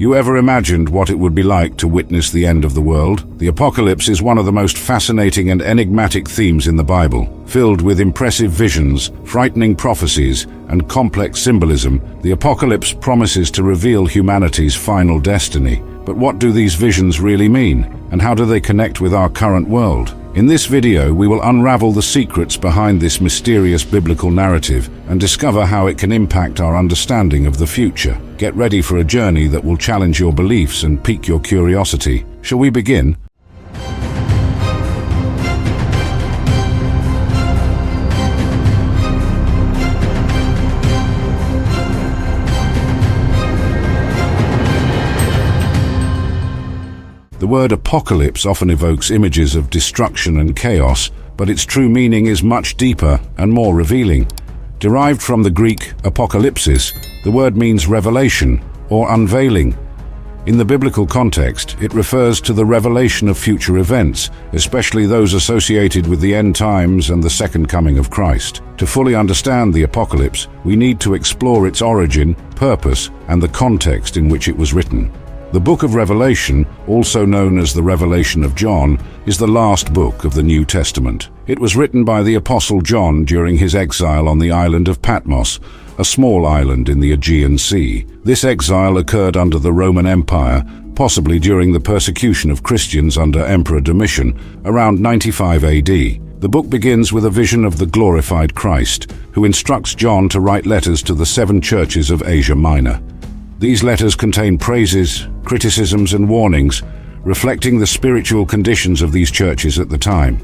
You ever imagined what it would be like to witness the end of the world? The apocalypse is one of the most fascinating and enigmatic themes in the Bible. Filled with impressive visions, frightening prophecies, and complex symbolism, the apocalypse promises to reveal humanity's final destiny. But what do these visions really mean, and how do they connect with our current world? In this video, we will unravel the secrets behind this mysterious biblical narrative and discover how it can impact our understanding of the future. Get ready for a journey that will challenge your beliefs and pique your curiosity. Shall we begin? The word apocalypse often evokes images of destruction and chaos, but its true meaning is much deeper and more revealing. Derived from the Greek apocalypsis, the word means revelation or unveiling. In the biblical context, it refers to the revelation of future events, especially those associated with the end times and the second coming of Christ. To fully understand the apocalypse, we need to explore its origin, purpose, and the context in which it was written. The book of Revelation, also known as the Revelation of John, is the last book of the New Testament. It was written by the Apostle John during his exile on the island of Patmos, a small island in the Aegean Sea. This exile occurred under the Roman Empire, possibly during the persecution of Christians under Emperor Domitian, around 95 AD. The book begins with a vision of the glorified Christ, who instructs John to write letters to the 7 churches of Asia Minor. These letters contain praises, criticisms, and warnings, reflecting the spiritual conditions of these churches at the time.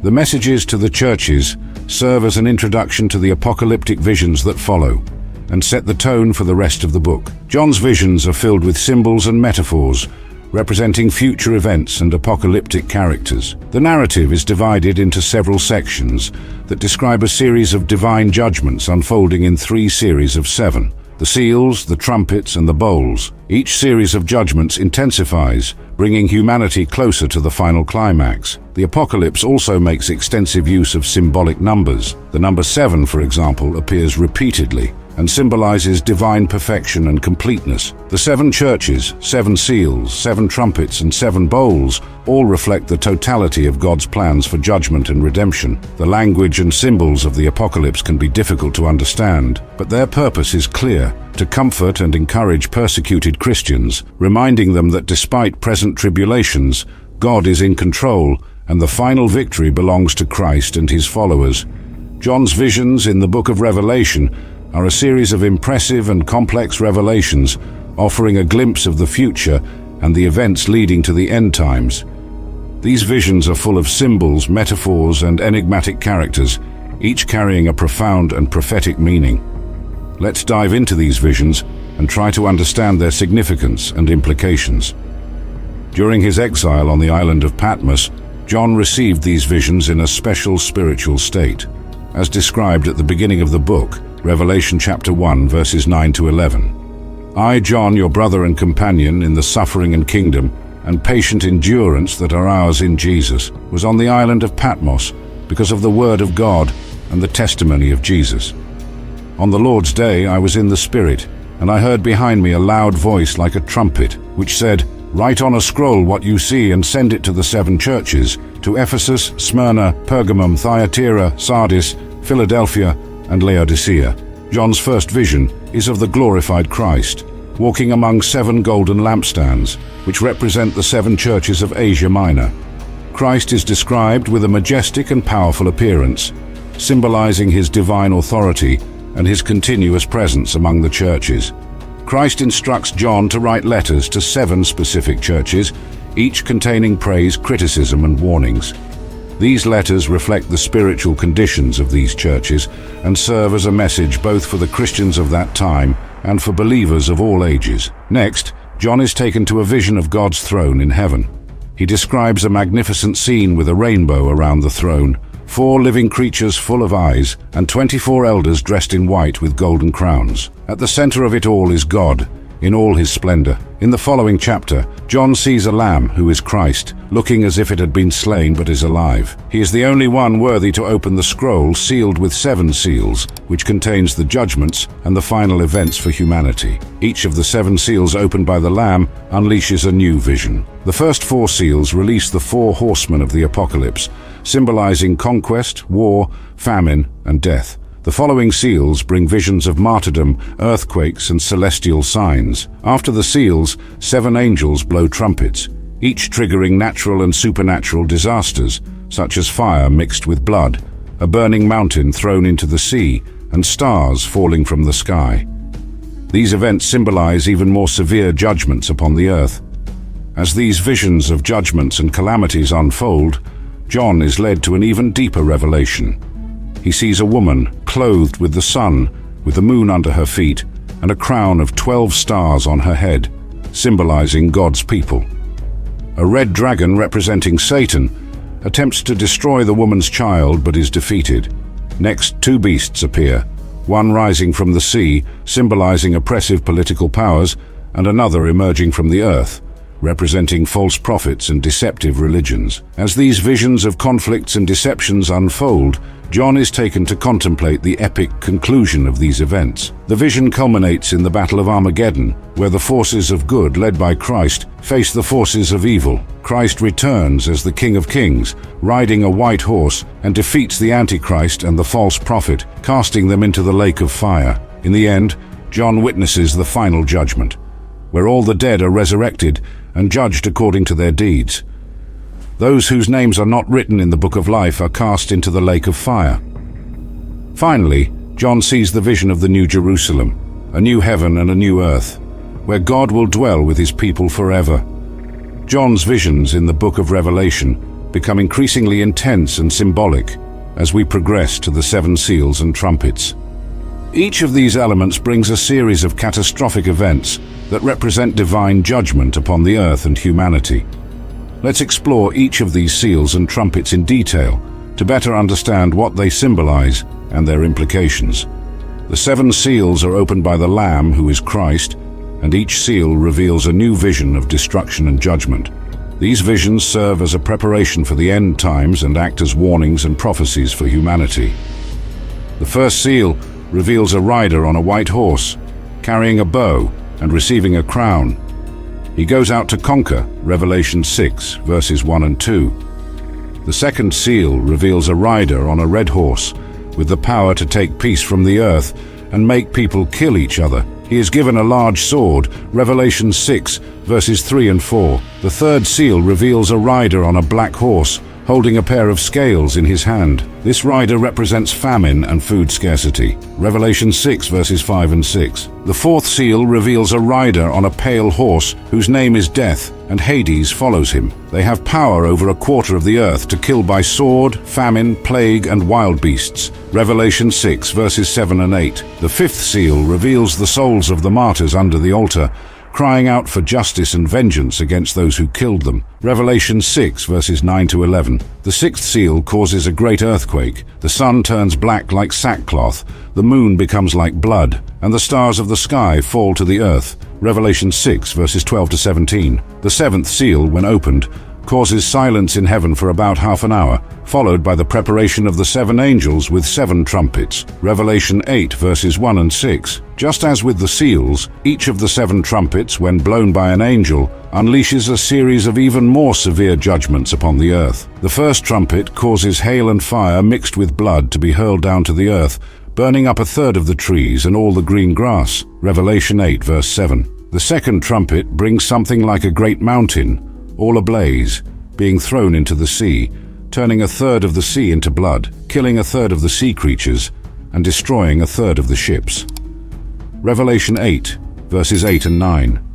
The messages to the churches serve as an introduction to the apocalyptic visions that follow, and set the tone for the rest of the book. John's visions are filled with symbols and metaphors, representing future events and apocalyptic characters. The narrative is divided into several sections that describe a series of divine judgments unfolding in 3 series of 7. The seals, the trumpets, and the bowls. Each series of judgments intensifies, bringing humanity closer to the final climax. The apocalypse also makes extensive use of symbolic numbers. The number 7, for example, appears repeatedly and symbolizes divine perfection and completeness. The 7 churches, 7 seals, 7 trumpets, and 7 bowls all reflect the totality of God's plans for judgment and redemption. The language and symbols of the apocalypse can be difficult to understand, but their purpose is clear: to comfort and encourage persecuted Christians, reminding them that despite present tribulations, God is in control and the final victory belongs to Christ and his followers. John's visions in the book of Revelation are a series of impressive and complex revelations, offering a glimpse of the future and the events leading to the end times. These visions are full of symbols, metaphors, and enigmatic characters, each carrying a profound and prophetic meaning. Let's dive into these visions and try to understand their significance and implications. During his exile on the island of Patmos, John received these visions in a special spiritual state. As described at the beginning of the book, Revelation chapter 1, verses 9 to 11. I, John, your brother and companion in the suffering and kingdom and patient endurance that are ours in Jesus, was on the island of Patmos because of the word of God and the testimony of Jesus. On the Lord's day I was in the Spirit, and I heard behind me a loud voice like a trumpet, which said, "Write on a scroll what you see and send it to the 7 churches, to Ephesus, Smyrna, Pergamum, Thyatira, Sardis, Philadelphia, and Laodicea." John's first vision is of the glorified Christ, walking among 7 golden lampstands, which represent the 7 churches of Asia Minor. Christ is described with a majestic and powerful appearance, symbolizing his divine authority and his continuous presence among the churches. Christ instructs John to write letters to 7 specific churches, each containing praise, criticism, and warnings. These letters reflect the spiritual conditions of these churches and serve as a message both for the Christians of that time and for believers of all ages. Next, John is taken to a vision of God's throne in heaven. He describes a magnificent scene with a rainbow around the throne, 4 living creatures full of eyes, and 24 elders dressed in white with golden crowns. At the center of it all is God, in all his splendor. In the following chapter, John sees a lamb who is Christ, looking as if it had been slain but is alive. He is the only one worthy to open the scroll sealed with 7 seals, which contains the judgments and the final events for humanity. Each of the 7 seals opened by the Lamb unleashes a new vision. The first 4 seals release the 4 horsemen of the apocalypse, symbolizing conquest, war, famine, and death. The following seals bring visions of martyrdom, earthquakes, and celestial signs. After the seals, 7 angels blow trumpets, each triggering natural and supernatural disasters, such as fire mixed with blood, a burning mountain thrown into the sea, and stars falling from the sky. These events symbolize even more severe judgments upon the earth. As these visions of judgments and calamities unfold, John is led to an even deeper revelation. He sees a woman clothed with the sun, with the moon under her feet, and a crown of 12 stars on her head, symbolizing God's people. A red dragon representing Satan attempts to destroy the woman's child but is defeated. Next, 2 beasts appear, one rising from the sea, symbolizing oppressive political powers, and another emerging from the earth, representing false prophets and deceptive religions. As these visions of conflicts and deceptions unfold, John is taken to contemplate the epic conclusion of these events. The vision culminates in the Battle of Armageddon, where the forces of good, led by Christ, face the forces of evil. Christ returns as the King of Kings, riding a white horse, and defeats the Antichrist and the false prophet, casting them into the lake of fire. In the end, John witnesses the final judgment, where all the dead are resurrected and judged according to their deeds. Those whose names are not written in the book of life are cast into the lake of fire. Finally, John sees the vision of the New Jerusalem, a new heaven and a new earth, where God will dwell with his people forever. John's visions in the book of Revelation become increasingly intense and symbolic as we progress to the 7 seals and trumpets. Each of these elements brings a series of catastrophic events that represent divine judgment upon the earth and humanity. Let's explore each of these seals and trumpets in detail to better understand what they symbolize and their implications. The 7 seals are opened by the Lamb, who is Christ, and each seal reveals a new vision of destruction and judgment. These visions serve as a preparation for the end times and act as warnings and prophecies for humanity. The first seal reveals a rider on a white horse, carrying a bow and receiving a crown. He goes out to conquer, Revelation 6, verses 1 and 2. The second seal reveals a rider on a red horse, with the power to take peace from the earth and make people kill each other. He is given a large sword, Revelation 6, verses 3 and 4. The third seal reveals a rider on a black horse, holding a pair of scales in his hand. This rider represents famine and food scarcity. Revelation 6, verses 5 and 6. The fourth seal reveals a rider on a pale horse whose name is Death, and Hades follows him. They have power over a quarter of the earth to kill by sword, famine, plague, and wild beasts. Revelation 6, verses 7 and 8. The fifth seal reveals the souls of the martyrs under the altar, crying out for justice and vengeance against those who killed them. Revelation 6, verses 9 to 11. The sixth seal causes a great earthquake. The sun turns black like sackcloth, the moon becomes like blood, and the stars of the sky fall to the earth. Revelation 6, verses 12 to 17. The seventh seal, when opened, causes silence in heaven for about half an hour, followed by the preparation of the 7 angels with 7 trumpets. Revelation 8, verses 1 and 6. Just as with the seals, each of the 7 trumpets, when blown by an angel, unleashes a series of even more severe judgments upon the earth. The first trumpet causes hail and fire mixed with blood to be hurled down to the earth, burning up a third of the trees and all the green grass. Revelation 8, verse 7. The second trumpet brings something like a great mountain, all ablaze, being thrown into the sea, turning a third of the sea into blood, killing a third of the sea creatures, and destroying a third of the ships. Revelation 8, verses 8 and 9.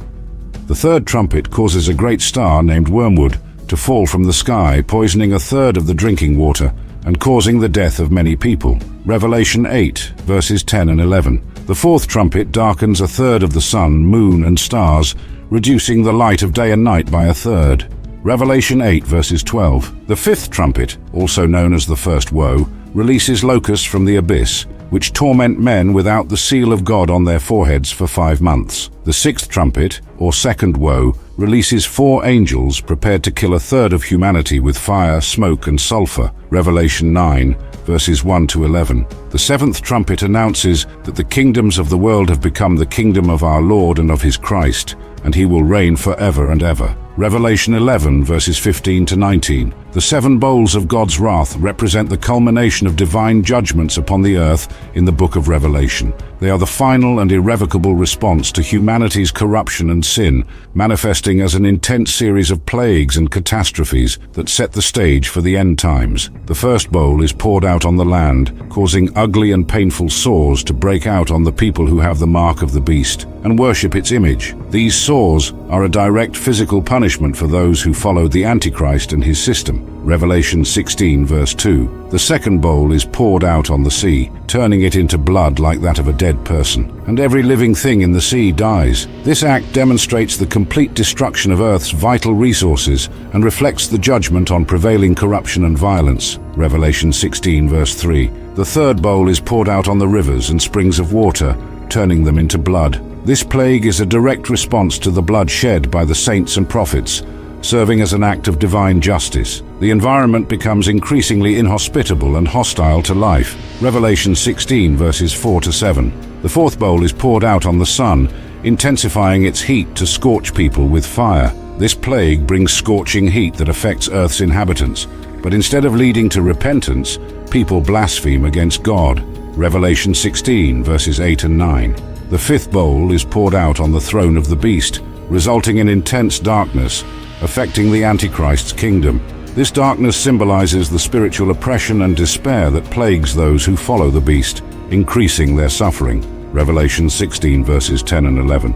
The third trumpet causes a great star named Wormwood to fall from the sky, poisoning a third of the drinking water and causing the death of many people. Revelation 8, verses 10 and 11. The fourth trumpet darkens a third of the sun, moon, and stars, reducing the light of day and night by a third. Revelation 8, verses 12. The fifth trumpet, also known as the first woe, releases locusts from the abyss, which torment men without the seal of God on their foreheads for 5 months. The sixth trumpet, or second woe, releases 4 angels prepared to kill a third of humanity with fire, smoke, and sulfur. Revelation 9, verses 1 to 11. The seventh trumpet announces that the kingdoms of the world have become the kingdom of our Lord and of his Christ, and he will reign forever and ever. Revelation 11, verses 15 to 19. The 7 bowls of God's wrath represent the culmination of divine judgments upon the earth in the book of Revelation. They are the final and irrevocable response to humanity's corruption and sin, manifesting as an intense series of plagues and catastrophes that set the stage for the end times. The first bowl is poured out on the land, causing ugly and painful sores to break out on the people who have the mark of the beast and worship its image. These sores are a direct physical punishment for those who follow the Antichrist and his system. Revelation 16, verse 2. The second bowl is poured out on the sea, turning it into blood like that of a dead person, and every living thing in the sea dies. This act demonstrates the complete destruction of Earth's vital resources and reflects the judgment on prevailing corruption and violence. Revelation 16, verse 3. The third bowl is poured out on the rivers and springs of water, turning them into blood. This plague is a direct response to the blood shed by the saints and prophets, serving as an act of divine justice. The environment becomes increasingly inhospitable and hostile to life. Revelation 16, verses 4 to 7. The fourth bowl is poured out on the sun, intensifying its heat to scorch people with fire. This plague brings scorching heat that affects Earth's inhabitants, but instead of leading to repentance, people blaspheme against God. Revelation 16, verses 8 and 9. The fifth bowl is poured out on the throne of the beast, resulting in intense darkness, affecting the Antichrist's kingdom. This darkness symbolizes the spiritual oppression and despair that plagues those who follow the beast, increasing their suffering. Revelation 16, verses 10 and 11.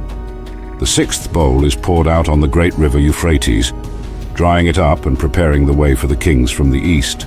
The sixth bowl is poured out on the great river Euphrates, drying it up and preparing the way for the kings from the east.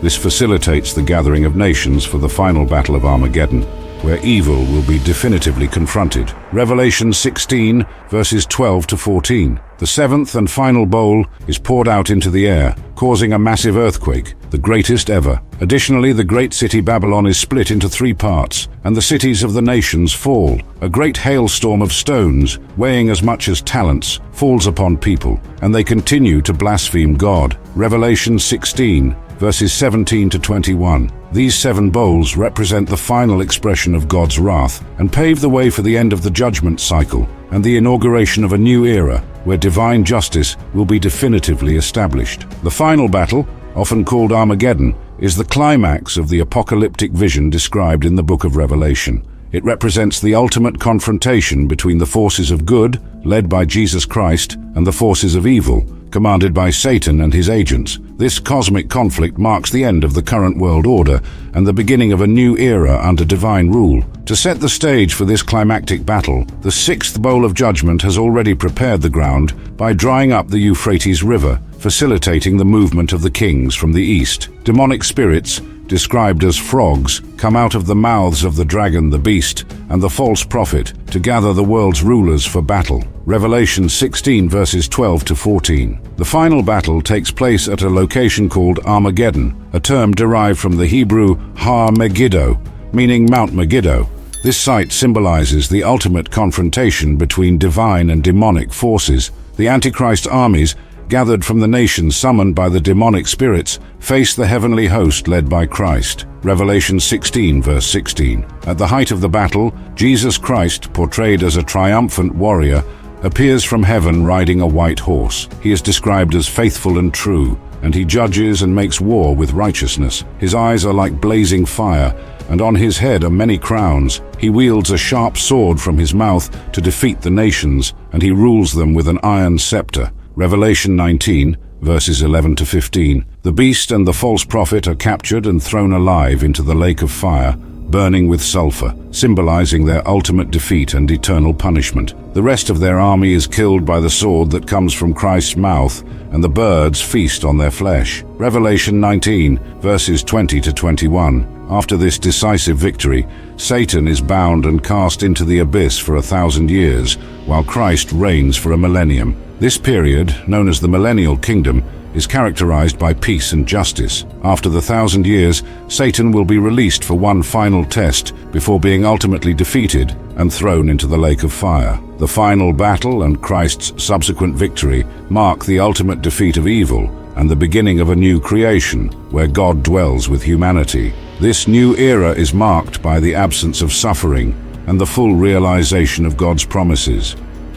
This facilitates the gathering of nations for the final battle of Armageddon, where evil will be definitively confronted. Revelation 16, verses 12 to 14. The seventh and final bowl is poured out into the air, causing a massive earthquake, the greatest ever. Additionally, the great city Babylon is split into 3 parts, and the cities of the nations fall. A great hailstorm of stones, weighing as much as talents, falls upon people, and they continue to blaspheme God. Revelation 16, verses 17 to 21. These 7 bowls represent the final expression of God's wrath and pave the way for the end of the judgment cycle and the inauguration of a new era where divine justice will be definitively established. The final battle, often called Armageddon, is the climax of the apocalyptic vision described in the book of Revelation. It represents the ultimate confrontation between the forces of good, led by Jesus Christ, and the forces of evil, commanded by Satan and his agents. This cosmic conflict marks the end of the current world order and the beginning of a new era under divine rule. To set the stage for this climactic battle, the sixth bowl of judgment has already prepared the ground by drying up the Euphrates River, facilitating the movement of the kings from the east. Demonic spirits, described as frogs, come out of the mouths of the dragon, the beast, and the false prophet to gather the world's rulers for battle. Revelation 16, verses 12 to 14. The final battle takes place at a location called Armageddon, a term derived from the Hebrew Har Megiddo, meaning Mount Megiddo. This site symbolizes the ultimate confrontation between divine and demonic forces. The Antichrist armies, gathered from the nations summoned by the demonic spirits, face the heavenly host led by Christ. Revelation 16, verse 16. At the height of the battle, Jesus Christ, portrayed as a triumphant warrior, appears from heaven riding a white horse. He is described as faithful and true, and he judges and makes war with righteousness. His eyes are like blazing fire, and on his head are many crowns. He wields a sharp sword from his mouth to defeat the nations, and he rules them with an iron scepter. Revelation 19, verses 11 to 15. The beast and the false prophet are captured and thrown alive into the lake of fire, burning with sulfur, symbolizing their ultimate defeat and eternal punishment. The rest of their army is killed by the sword that comes from Christ's mouth, and the birds feast on their flesh. Revelation 19, verses 20 to 21. After this decisive victory, Satan is bound and cast into the abyss for 1,000 years, while Christ reigns for a millennium. This period, known as the Millennial Kingdom, is characterized by peace and justice. After the 1,000 years, Satan will be released for one final test before being ultimately defeated and thrown into the lake of fire. The final battle and Christ's subsequent victory mark the ultimate defeat of evil and the beginning of a new creation where God dwells with humanity. This new era is marked by the absence of suffering and the full realization of God's promises.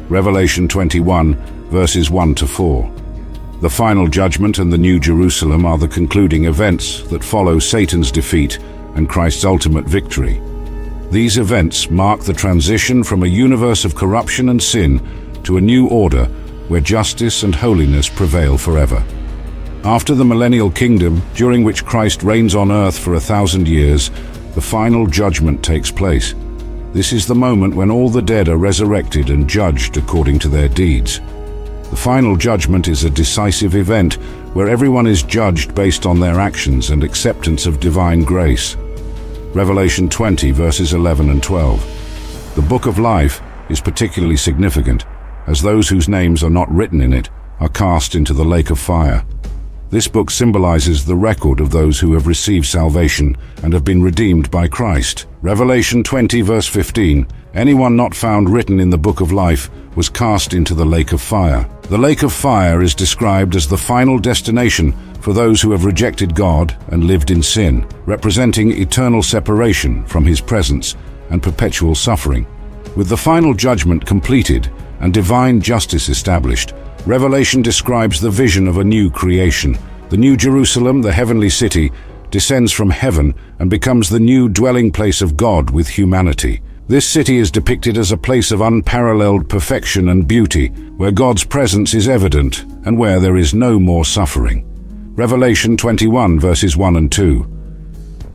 Revelation 21, verses 1 to 4. The final judgment and the New Jerusalem are the concluding events that follow Satan's defeat and Christ's ultimate victory. These events mark the transition from a universe of corruption and sin to a new order where justice and holiness prevail forever. After the millennial kingdom, during which Christ reigns on earth for 1,000 years, the final judgment takes place. This is the moment when all the dead are resurrected and judged according to their deeds. The final judgment is a decisive event where everyone is judged based on their actions and acceptance of divine grace. Revelation 20, verses 11 and 12. The Book of Life is particularly significant, as those whose names are not written in it are cast into the lake of fire. This book symbolizes the record of those who have received salvation and have been redeemed by Christ. Revelation 20, verse 15. Anyone not found written in the book of life was cast into the lake of fire. The lake of fire is described as the final destination for those who have rejected God and lived in sin, representing eternal separation from His presence and perpetual suffering. With the final judgment completed and divine justice established, Revelation describes the vision of a new creation. The New Jerusalem, the heavenly city, descends from heaven and becomes the new dwelling place of God with humanity. This city is depicted as a place of unparalleled perfection and beauty, where God's presence is evident and where there is no more suffering. Revelation 21, verses 1 and 2.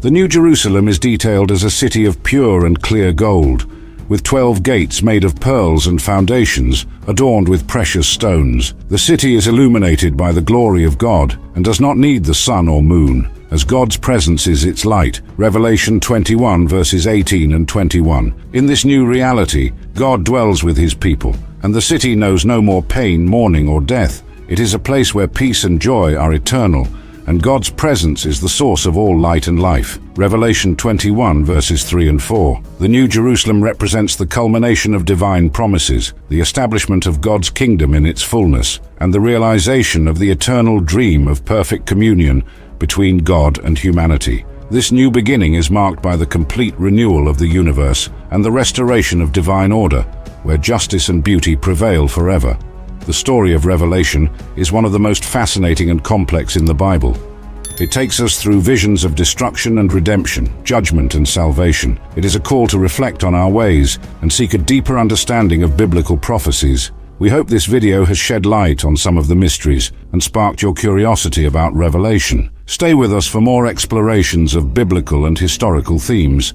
The New Jerusalem is detailed as a city of pure and clear gold, with 12 gates made of pearls and foundations adorned with precious stones. The city is illuminated by the glory of God and does not need the sun or moon, as God's presence is its light. Revelation 21, verses 18 and 21. In this new reality, God dwells with His people, and the city knows no more pain, mourning, or death. It is a place where peace and joy are eternal, and God's presence is the source of all light and life. Revelation 21, verses 3 and 4. The New Jerusalem represents the culmination of divine promises, the establishment of God's kingdom in its fullness, and the realization of the eternal dream of perfect communion between God and humanity. This new beginning is marked by the complete renewal of the universe and the restoration of divine order, where justice and beauty prevail forever. The story of Revelation is one of the most fascinating and complex in the Bible. It takes us through visions of destruction and redemption, judgment and salvation. It is a call to reflect on our ways and seek a deeper understanding of biblical prophecies. We hope this video has shed light on some of the mysteries and sparked your curiosity about Revelation. Stay with us for more explorations of biblical and historical themes.